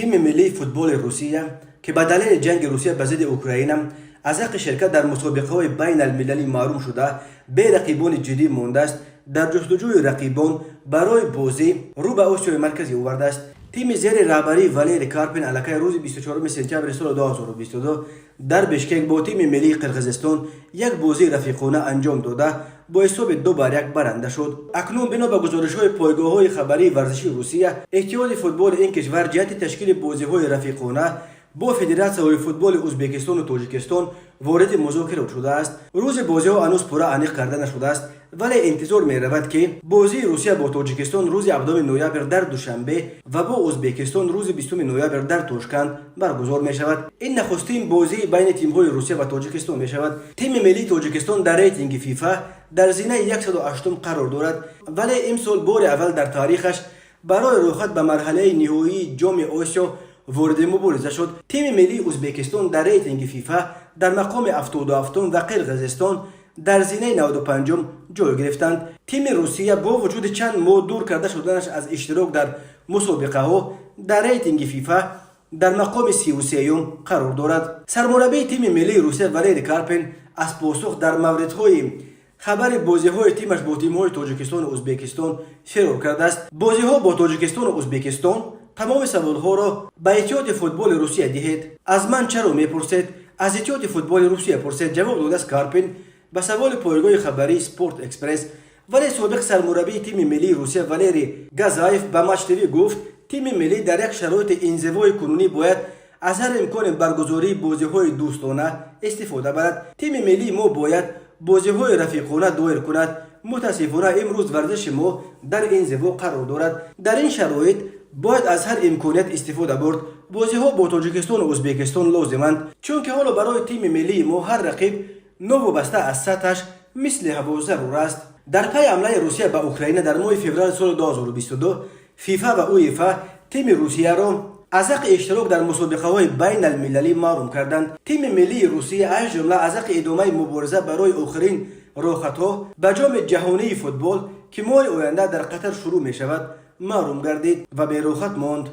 تیم ملی فوتبال روسیه که به دلیل جنگ روسیه به ضد اوکراین از حق شرکت در مسابقه‌های بین المللی محروم شده به رقیبان جدی مانده است. در جستجوی رقیبان برای بازی رو به آسیای مرکزی آورده است. تیم زیر رهبری والری کارپین علاقه روز 24 سپتامبر سال 2022 در بشکک با تیم ملی قرقیزستان یک بازی رفیقانه انجام داده با حساب 2-1 برنده شد. اکنون بنا به گزارش‌های پایگاه‌های خبری ورزشی روسیه، اتحاد فوتبال این کشور جهت تشکیل بازی‌های رفیقانه با فدراسیون فوتبال ازبکستان و تاجیکستان وارد مذاکره شده است. روز بازی ها هنوز پورا انیق کرده نشده است، ولی انتظار می رود که بازی روسیه با تاجیکستان روز 7 نوامبر در دوشنبه و با ازبکستان روز 20 نوامبر در تاشکند برگزار می شود. این نخستین بازی بین تیم های روسیه و تاجیکستان می شود. تیم ملی تاجیکستان در ریتینگ فیفا در زینه 108 قرار دارد، ولی امسال بار اول در تاریخش برای رویت به مرحله نهایی جام آسیا وارد مبارزه شد. تیم ملی ازبکستان در ریتینگ فیفا در مقام 77 و قرقیزستان در زینه 95 جای گرفتند. تیم روسیه با وجود چند ماه دور کرده شدنش از اشتراک در مسابقه ها در ریتینگ فیفا در مقام 33 قرار دارد. سرمربی تیم ملی روسیه والری کارپین از پاسخ در موردهای خبر بازی‌های تیمش با تیم‌های تاجیکستان و ازبکستان فرار کرده است. بازی‌ها با تاجیکستان و ازبکستان تمام سوال‌ها را به اتحاد فوتبال روسیه دهید. از من چرا می‌پرسید؟ از اتحاد فوتبال روسیه پرسید. جواب داده است کارپین به سوال پایگاه خبری سپورت اکسپرس. ولی سابق سرمربی تیم ملی روسیه والری گازایف به ماچ تیوی گفت تیم ملی در یک شرایط انزوای کنونی باید از هر امکان برگزاری بازی‌های دوستانه استفاده برد. تیم ملی ما باید بازی‌های رفیقانه دایر کند. متاسفانه امروز ورزش ما در انزوا قرار دارد. در این شرایط باید از هر امکانیت استفاده برد. بازی‌ها با تاجیکستان و ازبکستان لازمند، چون که حالا برای تیم ملی ما هر رقیب نوابسته از سطحش مثل هوا ضرور است. در پی حمله روسیه به اوکراین در ماه فوریه سال 2022 فیفا و اویفا تیم روسیه را از حق اشتراک در مسابقه‌های بین المللی محروم کردند. تیم ملی روسیه از جمله از حق ادامه مبارزه برای آخرین راحت‌ها به جام جهانی فوتبال که ماه آینده در قطر شروع می شود محروم گردید و به راحت ماند.